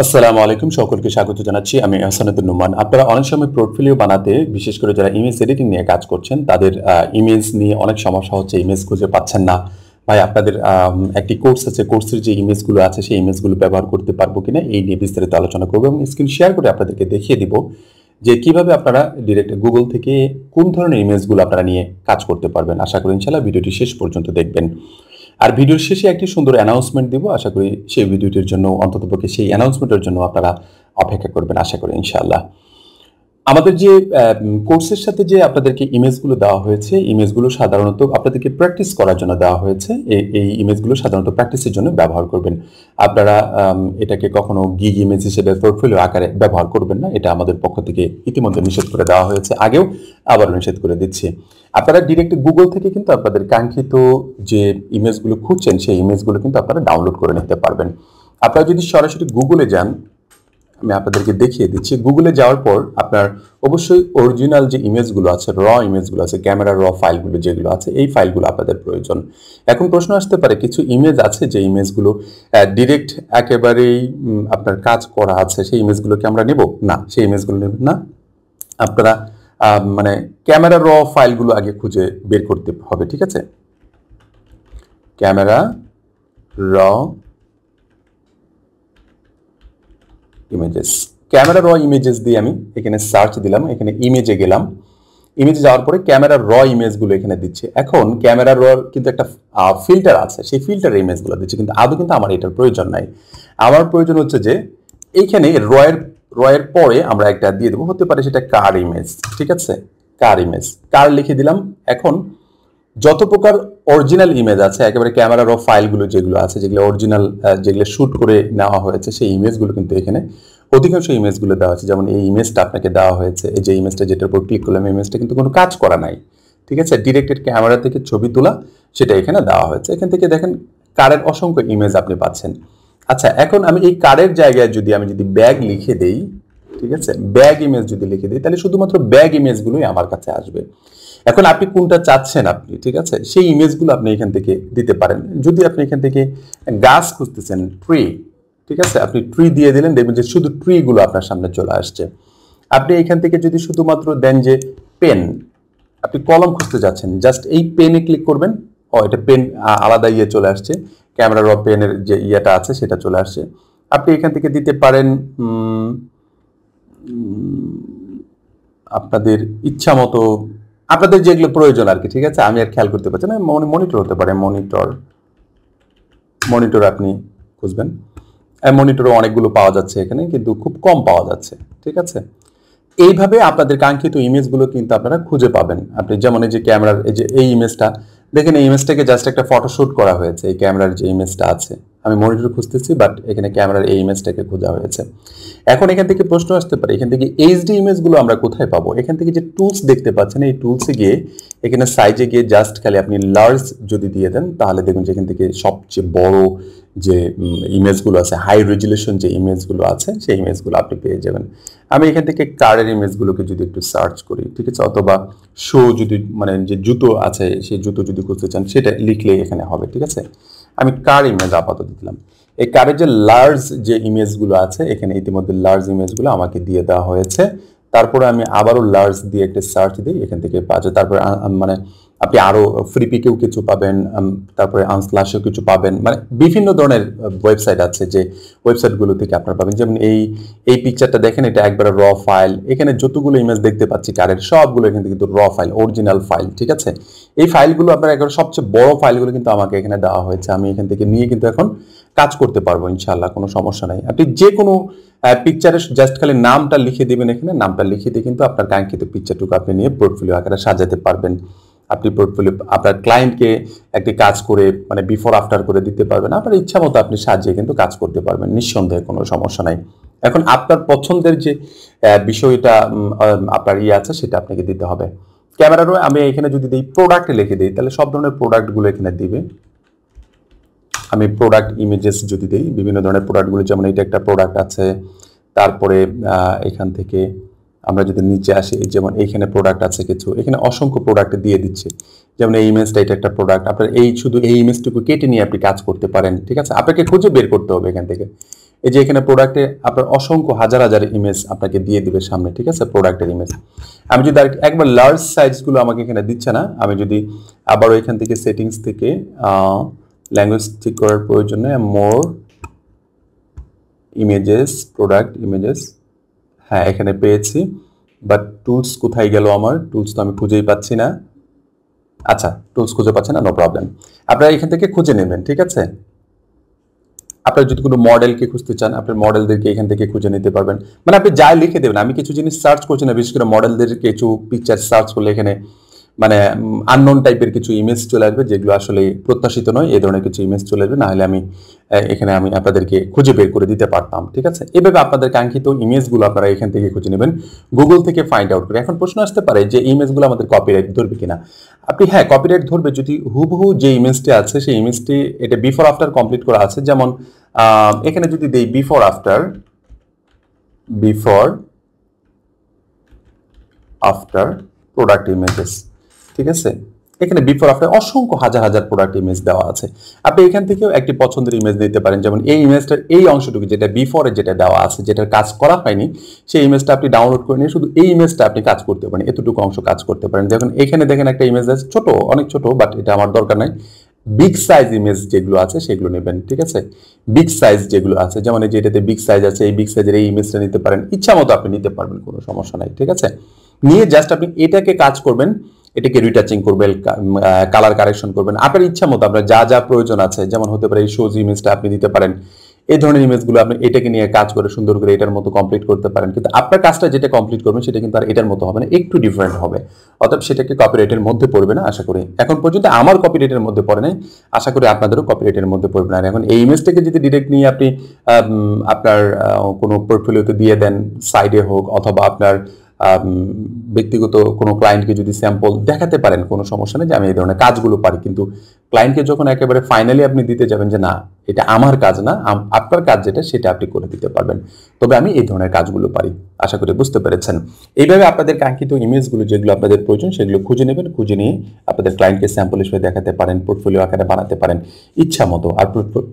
আসসালামু আলাইকুম, সকলকে স্বাগত জানাচ্ছি। আমি আহসান উদ্দিন নোমান। আপনারা অনেক সময় পোর্টফোলিও বানাতে, বিশেষ করে যারা ইমেজ এডিটিং নিয়ে কাজ করছেন, তাদের ইমেজ নিয়ে অনেক সমস্যা হচ্ছে, ইমেজ খুঁজে পাচ্ছেন না। ভাই, আপনাদের একটি কোর্স আছে, কোর্সের যে ইমেজগুলো আছে সেই ইমেজগুলো ব্যবহার করতে পারবো কিনা এই নিয়ে বিস্তারিত আলোচনা করবো এবং স্ক্রিন শেয়ার করে আপনাদেরকে দেখিয়ে দিব যে কিভাবে আপনারা ডিরেক্ট গুগল থেকে কোন ধরনের ইমেজগুলো আপনারা নিয়ে কাজ করতে পারবেন। আশা করি ইনশাআল্লাহ ভিডিওটি শেষ পর্যন্ত দেখবেন। আর ভিডিওর শেষে একটি সুন্দর অ্যানাউন্সমেন্ট দিব, আশা করি সেই ভিডিওটির জন্য, অন্ততপক্ষে সেই অ্যানাউন্সমেন্টের জন্য আপনারা অপেক্ষা করবেন, আশা করি ইনশাআল্লাহ। আমাদের যে কোর্সের সাথে যে আপনাদেরকে ইমেজগুলো দেওয়া হয়েছে, ইমেজগুলো সাধারণত আপনাদেরকে প্র্যাকটিস করার জন্য দেওয়া হয়েছে। এই ইমেজগুলো সাধারণত প্র্যাকটিসের জন্য ব্যবহার করবেন। আপনারা এটাকে কখনো গিগ ইমেজ হিসেবে পোর্টফোলিও আকারে ব্যবহার করবেন না। এটা আমাদের পক্ষ থেকে ইতিমধ্যে নিষেধ করে দেওয়া হয়েছে, আগেও আবারও নিষেধ করে দিচ্ছি। আপনারা ডিরেক্ট গুগল থেকে কিন্তু আপনাদের কাঙ্ক্ষিত যে ইমেজগুলো খুঁজছেন সেই ইমেজগুলো কিন্তু আপনারা ডাউনলোড করে নিতে পারবেন। আপনারা যদি সরাসরি গুগলে যান, আমি আপনাদেরকে দেখিয়ে দিচ্ছি। গুগলে যাওয়ার পর আপনার অবশ্যই অরিজিনাল যে ইমেজগুলো আছে, র ইমেজগুলো আছে, ক্যামেরার র ফাইলগুলো যেগুলো আছে, এই ফাইলগুলো আপনাদের প্রয়োজন। এখন প্রশ্ন আসতে পারে, কিছু ইমেজ আছে যে ইমেজগুলো ডিরেক্ট একেবারেই আপনার কাজ করা আছে, সেই ইমেজগুলোকে আমরা নেব না, সেই ইমেজগুলো নেবেন না। আপনারা মানে ক্যামেরার র ফাইলগুলো আগে খুঁজে বের করতে হবে, ঠিক আছে? ক্যামেরা র ইমেজেস, ক্যামেরা র ইমেজেস দিয়ে আমি এখানে সার্চ দিলাম, এখানে ইমেজে গেলাম। ইমেজে যাওয়ার পরে ক্যামেরার র ইমেজগুলো এখানে দিচ্ছে। এখন ক্যামেরার র কিন্তু একটা ফিল্টার আছে, সেই ফিল্টার ইমেজগুলো দিচ্ছে, কিন্তু আদৌ কিন্তু আমার এটার প্রয়োজন নাই। আমার প্রয়োজন হচ্ছে যে এইখানে রয়ের পরে আমরা একটা দিয়ে দেবো, হতে পারে সেটা কার ইমেজ, ঠিক আছে? কার ইমেজ, কার লিখে দিলাম। এখন যত প্রকার অরিজিনাল ইমেজ আছে, একেবারে ক্যামেরার র ফাইলগুলো যেগুলো আছে, যেগুলো অরিজিনাল, যেগুলো শ্যুট করে নেওয়া হয়েছে, সেই ইমেজগুলো কিন্তু এখানে অধিকাংশ ইমেজগুলো দেওয়া আছে। যেমন এই ইমেজটা আপনাকে দেওয়া হয়েছে, এই যে ইমেজটা যেটার উপর ক্লিক করলাম, ইমেজটা কিন্তু কোনো কাজ করা নাই, ঠিক আছে? ডিরেক্টেড ক্যামেরা থেকে ছবি তোলা, সেটা এখানে দেওয়া হয়েছে। এখান থেকে দেখেন কারের অসংখ্য ইমেজ আপনি পাচ্ছেন। আচ্ছা, এখন আমি এই কারের জায়গায় যদি ব্যাগ লিখে দেই, ঠিক আছে, ব্যাগ ইমেজ যদি লিখে দিই, তাহলে শুধুমাত্র ব্যাগ ইমেজগুলোই আমার কাছে আসবে। এখন আপনি কোনটা চাচ্ছেন আপনি, ঠিক আছে, সেই ইমেজগুলো আপনি এখান থেকে দিতে পারেন। যদি আপনি এখান থেকে গাছ খুঁজতেছেন, ট্রি, ঠিক আছে, আপনি ট্রি দিয়ে দিলেন, দেখবেন যে শুধু ট্রিগুলো আপনার সামনে চলে আসছে। আপনি এখান থেকে যদি শুধুমাত্র দেন যে পেন, আপনি কলম খুঁজতে যাচ্ছেন, জাস্ট এই পেনে ক্লিক করবেন, এটা পেন আলাদা ইয়ে চলে আসছে, ক্যামেরা র পেনের যে ইয়েটা আছে সেটা চলে আসছে। আপনি এখান থেকে দিতে পারেন আপনাদের ইচ্ছা মতো, আপনাদের যেগুলো প্রয়োজন আর কি, ঠিক আছে? আমি আর খেয়াল করতে পারছি না। মনিটর হতে পারে, মনিটর আপনি খুঁজবেন। মনিটরও অনেকগুলো পাওয়া যাচ্ছে এখানে, কিন্তু খুব কম পাওয়া যাচ্ছে, ঠিক আছে? এইভাবে আপনাদের কাঙ্ক্ষিত ইমেজগুলো কিন্তু আপনারা খুঁজে পাবেন। আপনি যেমন এই যে ক্যামেরার এই ইমেজটা দেখেন, এই ইমেজটাকে জাস্ট একটা ফটোশুট করা হয়েছে, এই ক্যামেরার যে ইমেজটা আছে। আমি মনিটর খুঁজতেছি, বাট এখানে ক্যামেরার এই ইমেজটাকে খোঁজা হয়েছে। এখন এখান থেকে প্রশ্ন আসতে পারে, এখান থেকে এইচডি ইমেজগুলো আমরা কোথায় পাবো? এখান থেকে যে টুলস দেখতে পাচ্ছেন, এই টুলসে গিয়ে এখানে সাইজে গিয়ে জাস্ট খালি আপনি লার্জ যদি দিয়ে দেন, তাহলে দেখুন যে এখান থেকে সবচেয়ে বড় যে ইমেজগুলো আছে, হাই রেজুলেশন যে ইমেজগুলো আছে, সেই ইমেজগুলো আপনি পেয়ে যাবেন। আমি এখান থেকে কারের ইমেজগুলোকে যদি একটু সার্চ করি, ঠিক আছে, অথবা শো যদি, মানে যে জুতো আছে সেই জুতো যদি খুঁজতে চান, সেটা লিখলে এখানে হবে, ঠিক আছে? আমি কার ইমেজ আপাতত দিলাম। এই কারের যে লার্জ যে ইমেজগুলো আছে, এখানে ইতিমধ্যে লার্জ ইমেজগুলো আমাকে দিয়ে দেওয়া হয়েছে। তারপরে আমি আবারও লার্জ দিয়ে একটা সার্চ দিই, এখান থেকে পাওয়া যায়। তারপরে মানে আপনি আরও ফ্রি পিকেও কিছু পাবেন, তারপরে আনস্লাশেও কিছু পাবেন, মানে বিভিন্ন ধরনের ওয়েবসাইট আছে, যে ওয়েবসাইটগুলো থেকে আপনারা পাবেন। যেমন এই পিকচারটা দেখেন, এটা একবারে র ফাইল। এখানে যতগুলো ইমেজ দেখতে পাচ্ছি কারের, সবগুলো এখান থেকে কিন্তু র ফাইল, অরিজিনাল ফাইল, ঠিক আছে? এই ফাইলগুলো আপনার একবারে সবচেয়ে বড় ফাইলগুলো কিন্তু আমাকে এখানে দেওয়া হয়েছে। আমি এখান থেকে নিয়ে কিন্তু এখন কাজ করতে পারবো ইনশাআল্লাহ, কোনো সমস্যা নাই। আপনি যে কোনো পিকচারের জাস্ট খালি নামটা লিখে দেবেন, এখানে নামটা লিখে দিয়ে কিন্তু আপনার কাঙ্ক্ষিত পিকচারটুকু আপনি নিয়ে পোর্টফোলিও আকারে সাজাতে পারবেন। আপনি পোর্টফোলিও আপনার ক্লায়েন্টকে একটি কাজ করে, মানে বিফোর আফটার করে দিতে পারবেন। আপনার ইচ্ছা মতো আপনি সাজিয়ে কিন্তু কাজ করতে পারবেন, নিঃসন্দেহে, কোনো সমস্যা নাই। এখন আপনার পছন্দের যে বিষয়টা আপনার আছে, সেটা আপনাকে দিতে হবে। ক্যামেরারও আমি এখানে যদি দিই প্রোডাক্টে লিখে দিই, তাহলে সব ধরনের প্রোডাক্টগুলো এখানে দিবে। আমি প্রোডাক্ট ইমেজেস যদি দিই, বিভিন্ন ধরনের প্রোডাক্টগুলো, যেমন এটা একটা প্রোডাক্ট আছে। তারপরে এখান থেকে আমরা যদি নিচে আসি, যেমন এইখানে প্রোডাক্ট আছে কিছু, এখানে অসংখ্য প্রোডাক্ট দিয়ে দিচ্ছে। যেমন এই ইমেজটা, এটা একটা প্রোডাক্ট। আপনার শুধু এই ইমেজটুকু কেটে নিয়ে আপনি কাজ করতে পারেন, ঠিক আছে? আপনাকে খুঁজে বের করতে হবে এখান থেকে। এই যে এখানে প্রোডাক্টে আপনার অসংখ্য হাজার হাজার ইমেজ আপনাকে দিয়ে দিবে সামনে, ঠিক আছে, প্রোডাক্টের ইমেজ। আমি যদি একবার লার্জ সাইজগুলো আমাকে এখানে দিচ্ছে না, আমি যদি আবারও এখান থেকে সেটিংস থেকে ল্যাঙ্গুয়েজ ঠিক করার প্রয়োজনে মোর ইমেজেস, প্রোডাক্ট ইমেজেস, হ্যাঁ এখানে পেয়েছি, বাট টুলস কোথায় গেল আমার? টুলস তো আমি খুঁজেই পাচ্ছি না। আচ্ছা, টুলস খুঁজে পাচ্ছেন না, নো প্রবলেম, আপনারা এখান থেকে খুঁজে নেবেন, ঠিক আছে। আপনারা যদি কোনো মডেলকে খুঁজতে চান, আপনার মডেলদেরকে এখান থেকে খুঁজে নিতে পারবেন। মানে আপনি যাই লিখে দেবেন, আমি কিছু জিনিস সার্চ করছি না, বিশেষ করে মডেলদের কিছু পিকচার সার্চ করলে এখানে মানে আননোন টাইপের কিছু ইমেজ চলে আসবে, যেগুলো আসলে প্রত্যাশিত নয়, এই ধরনের কিছু ইমেজ চলে আসবে, না হলে আমি এখানে আপনাদেরকে খুঁজে বের করে দিতে পারতাম, ঠিক আছে। এভাবে আপনাদের কাঙ্ক্ষিত ইমেজগুলো আপনারা এখান থেকে খুঁজে নেবেন, গুগল থেকে ফাইন্ড আউট করে। এখন প্রশ্ন আসতে পারে যে ইমেজগুলো আমাদের কপিরাইট ধরবে কিনা। আপনি হ্যাঁ, কপিরাইট ধরবে যদি হুবহু যে ইমেজটি আছে সেই ইমেজটি এটা বিফোর আফটার কমপ্লিট করা আছে। যেমন এখানে যদি দেই বিফোর আফটার প্রোডাক্ট ইমেজেস, ঠিক আছে, এখানে বিফোর আফটার অসংখ্য হাজার হাজার প্রোডাক্ট ইমেজ দেওয়া আছে। আপনি এখান থেকেও একটি পছন্দের ইমেজ দিতে পারেন, যেমন এই ইমেজটার এই অংশটুকু যেটা বিফোরে যেটা দেওয়া আছে, যেটার কাজ করা হয়নি, সেই ইমেজটা আপনি ডাউনলোড করে নিয়ে শুধু এই ইমেজটা আপনি কাজ করতে পারেন, এতটুকু অংশ কাজ করতে পারেন। দেখুন এখানে দেখেন একটা ইমেজ আছে, ছোট, অনেক ছোট, বাট এটা আমার দরকার নাই। বিগ সাইজ ইমেজ যেগুলো আছে সেগুলো নেবেন, ঠিক আছে। বিগ সাইজ যেগুলো আছে, যেমন এই যে এটাতে বিগ সাইজ আছে, এই বিগ সাইজের এই ইমেজটা নিতে পারেন, ইচ্ছা মতো আপনি নিতে পারবেন, কোনো সমস্যা নাই, ঠিক আছে। নিয়ে জাস্ট আপনি এটাকে কাজ করবেন, এটাকে রিটাচিং করবেন, কালার কারেকশন করবেন আপনার ইচ্ছা মতো, আপনার যা যা প্রয়োজন আছে। যেমন হতে পারে এই শোজ ইমেজটা আপনি দিতে পারেন, এই ধরনের ইমেজগুলো আপনি এটাকে নিয়ে কাজ করে সুন্দর করে এটার মতো কমপ্লিট করতে পারেন, কিন্তু আপনার কাজটা যেটা কমপ্লিট করবেন সেটা কিন্তু আর এটার মতো হবে না, একটু ডিফারেন্ট হবে, অতএব সেটাকে কপিরাইটের মধ্যে পড়বে না আশা করি। এখন পর্যন্ত আমার কপিরাইটের মধ্যে পড়ে নাই, আশা করি আপনাদেরও কপিরাইটের মধ্যে পড়বে না। আর এখন এই ইমেজটাকে যদি ডিরেক্ট নিয়ে আপনি আপনার কোনো পোর্টফোলিওতে দিয়ে দেন, সাইডে হোক অথবা আপনার ব্যক্তিগত কোনো ক্লায়েন্টকে যদি স্যাম্পল দেখাতে পারেন, কোনো সমস্যা নেই যে আমি এই ধরনের কাজগুলো পারি, কিন্তু ক্লায়েন্টকে যখন একেবারে ফাইনালি আপনি দিতে যাবেন যে না এটা আমার কাজ না, আপনার কাজ যেটা সেটা আপনি করে দিতে পারবেন, তবে আমি এই ধরনের কাজগুলো পারি, আশা করি বুঝতে পেরেছেন। এইভাবে আপনাদের কাঙ্ক্ষিত ইমেজগুলো যেগুলো আপনাদের প্রয়োজন সেগুলো খুঁজে নেবেন, খুঁজে নিয়ে আপনাদের ক্লায়েন্টকে স্যাম্পল হিসেবে দেখাতে পারেন, পোর্টফোলিও আকারে বানাতে পারেন ইচ্ছা মতো। আর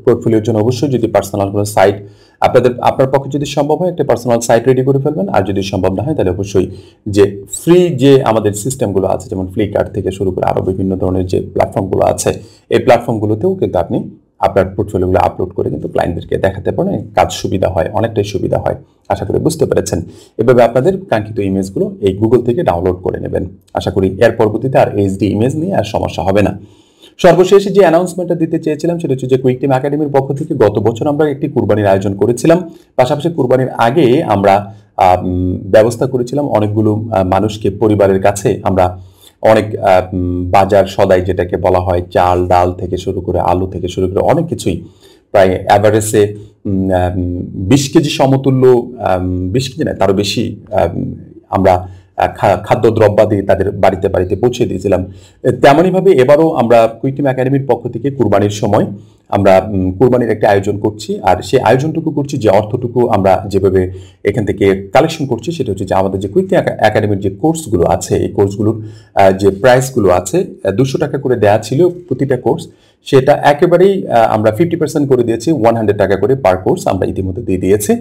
পোর্টফোলিওর জন্য অবশ্যই যদি পার্সোনাল কোনো সাইট আপনার পক্ষে যদি সম্ভব হয় একটা পার্সোনাল সাইট রেডি করে ফেলবেন, আর যদি সম্ভব না হয় তাহলে অবশ্যই যে ফ্রি যে আমাদের সিস্টেমগুলো আছে, যেমন ফ্লিপকার্ট থেকে শুরু করে আরও বিভিন্ন ধরনের যে প্ল্যাটফর্মগুলো আছে, এই প্ল্যাটফর্মগুলোতেও কিন্তু আপনি আপনার পোর্টফোলিওগুলো আপলোড করে কিন্তু ক্লায়েন্টদেরকে দেখাতে পারেন, কাজ সুবিধা হয়, অনেকটাই সুবিধা হয়, আশা করি বুঝতে পেরেছেন। এভাবে আপনাদের কাঙ্ক্ষিত ইমেজগুলো এই গুগল থেকে ডাউনলোড করে নেবেন, আশা করি এর পরবর্তীতে আর এইচডি ইমেজ নিয়ে আর সমস্যা হবে না। সর্বশেষ যে অ্যানাউন্সমেন্টটা দিতে চেয়েছিলাম সেটা হচ্ছে যে কুইক টিম একাডেমির পক্ষ থেকে গত বছর আমরা একটি কুরবানির আয়োজন করেছিলাম, পাশাপাশি কুরবানির আগে আমরা ব্যবস্থা করেছিলাম অনেকগুলো মানুষকে পরিবারের কাছে আমরা অনেক বাজার সদাই যেটাকে বলা হয়, চাল ডাল থেকে শুরু করে আলু থেকে শুরু করে অনেক কিছুই, প্রায় অ্যাভারেজে 20 কেজি সমতুল্য, 20 কেজি না তারও বেশি আমরা খাদ্যদ্রব্যাদি তাদের বাড়িতে বাড়িতে পৌঁছে দিয়েছিলাম। তেমনইভাবে এবারও আমরা কুইক টিম একাডেমির পক্ষ থেকে কুরবানির সময় আমরা কুরবানির একটা আয়োজন করছি, আর সেই আয়োজনটুকু করছি যে অর্থটুকু আমরা যেভাবে এখান থেকে কালেকশন করছি সেটা হচ্ছে যে আমাদের যে কুইক টিম একাডেমির যে কোর্সগুলো আছে এই কোর্সগুলোর যে প্রাইসগুলো আছে 200 টাকা করে দেওয়া ছিল প্রতিটা কোর্স, সেটা একেবারেই আমরা 50% করে দিয়েছি, 100 টাকা করে পার কোর্স আমরা ইতিমধ্যে দিয়ে দিয়েছি।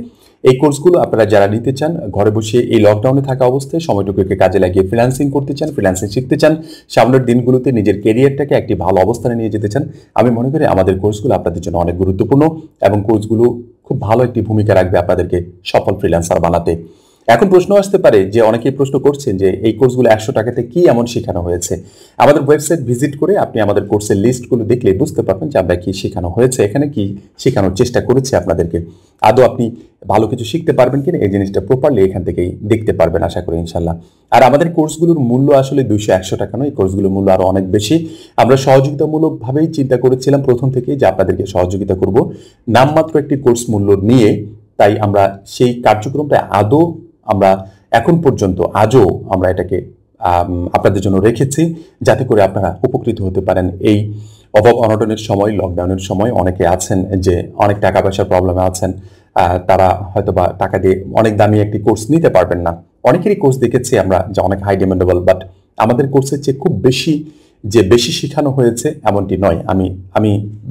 এই কোর্সগুলো আপনারা যারা নিতে চান, ঘরে বসে এই লকডাউনে থাকা অবস্থায় সময়টুকুকে কাজে লাগিয়ে ফ্রিল্যান্সিং করতে চান, ফ্রিল্যান্সিং শিখতে চান, সামনের দিনগুলোতে নিজের ক্যারিয়ারটাকে একটি ভালো অবস্থানে নিয়ে যেতে চান, আমি মনে করি আমাদের কোর্সগুলো আপনাদের জন্য অনেক গুরুত্বপূর্ণ এবং কোর্সগুলো খুব ভালো একটি ভূমিকা রাখবে আপনাদেরকে সফল ফ্রিল্যান্সার বানাতে। এখন প্রশ্ন আসতে পারে যে অনেকেই প্রশ্ন করছেন যে এই কোর্সগুলো 100 টাকাতে কি এমন শেখানো হয়েছে। আমাদের ওয়েবসাইট ভিজিট করে আপনি আমাদের কোর্সের লিস্টগুলো দেখলে বুঝতে পারবেন যে আমরা কি শেখানো হয়েছে, এখানে কি শেখানোর চেষ্টা করেছি আপনাদেরকে, আদৌ আপনি ভালো কিছু শিখতে পারবেন কিনা এই জিনিসটা প্রপারলি এখান থেকেই দেখতে পারবেন আশা করি ইনশাল্লাহ। আর আমাদের কোর্সগুলোর মূল্য আসলে 200-100 টাকা নয়, এই কোর্সগুলোর মূল্য আরও অনেক বেশি। আমরা সহযোগিতামূলকভাবেই চিন্তা করেছিলাম প্রথম থেকেই যে আপনাদেরকে সহযোগিতা করব নামমাত্র একটি কোর্স মূল্য নিয়ে, তাই আমরা সেই কার্যক্রমটা আমরা এখন পর্যন্ত আজও আমরা এটাকে আপনাদের জন্য রেখেছি, যাতে করে আপনারা উপকৃত হতে পারেন। এই অভাব অনটনের সময়, লকডাউনের সময় অনেকে আছেন যে অনেক টাকা পয়সার প্রবলেমে আছেন, তারা হয়তোবা টাকা দিয়ে অনেক দামি একটি কোর্স নিতে পারবেন না। অনেকেরই কোর্স দেখেছি আমরা যে অনেক হাই ডিমান্ডেবল, বাট আমাদের কোর্সের চেয়ে খুব বেশি যে বেশি শেখানো হয়েছে এমনটি নয়। আমি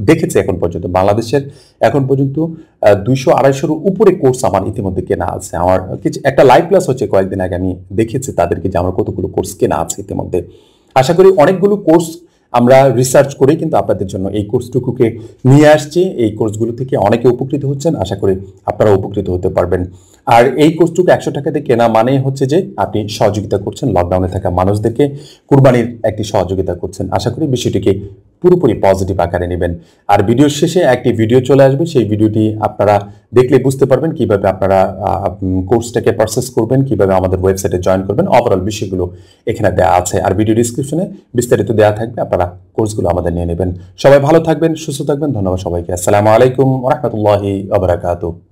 দেখেছি এখন পর্যন্ত বাংলাদেশের এখন পর্যন্ত 200-250-এর উপরে কোর্স আমার ইতিমধ্যে কেনা আছে। আমার কিছু একটা লাইভ ক্লাস হচ্ছে কয়েকদিন আগে, আমি দেখেছি তাদেরকে যে আমার কতগুলো কোর্স কেনা আছে ইতিমধ্যে। আশা করি অনেকগুলো কোর্স আমরা রিসার্চ করে কিন্তু আপনাদের জন্য এই কোর্সটুকুকে নিয়ে আসছি। এই কোর্সগুলো থেকে অনেকে উপকৃত হচ্ছেন, আশা করি আপনারা উপকৃত হতে পারবেন। আর এই কোর্সটুকু 100 টাকাতে কেনা মানেই হচ্ছে যে আপনি সহযোগিতা করছেন লকডাউনে থাকা মানুষদেরকে, কুরবানির একটি সহযোগিতা করছেন। আশা করি বিষয়টিকে পুরোপুরি পজিটিভ আকারে নেবেন। আর ভিডিওর শেষে একটি ভিডিও চলে আসবে, সেই ভিডিওটি আপনারা দেখলে বুঝতে পারবেন কিভাবে আপনারা কোর্সটাকে প্রসেস করবেন, কিভাবে আমাদের ওয়েবসাইটে জয়েন করবেন। ওভারঅল বিষয়গুলো এখানে দেওয়া আছে, আর ভিডিও ডিসক্রিপশনে বিস্তারিত দেওয়া থাকবে, আপনারা কোর্সগুলো আমাদের নিয়ে নেবেন। সবাই ভালো থাকবেন, সুস্থ থাকবেন। ধন্যবাদ সবাইকে। আসসালামু আলাইকুম ওয়া রাহমাতুল্লাহি ওয়া বারাকাতুহু।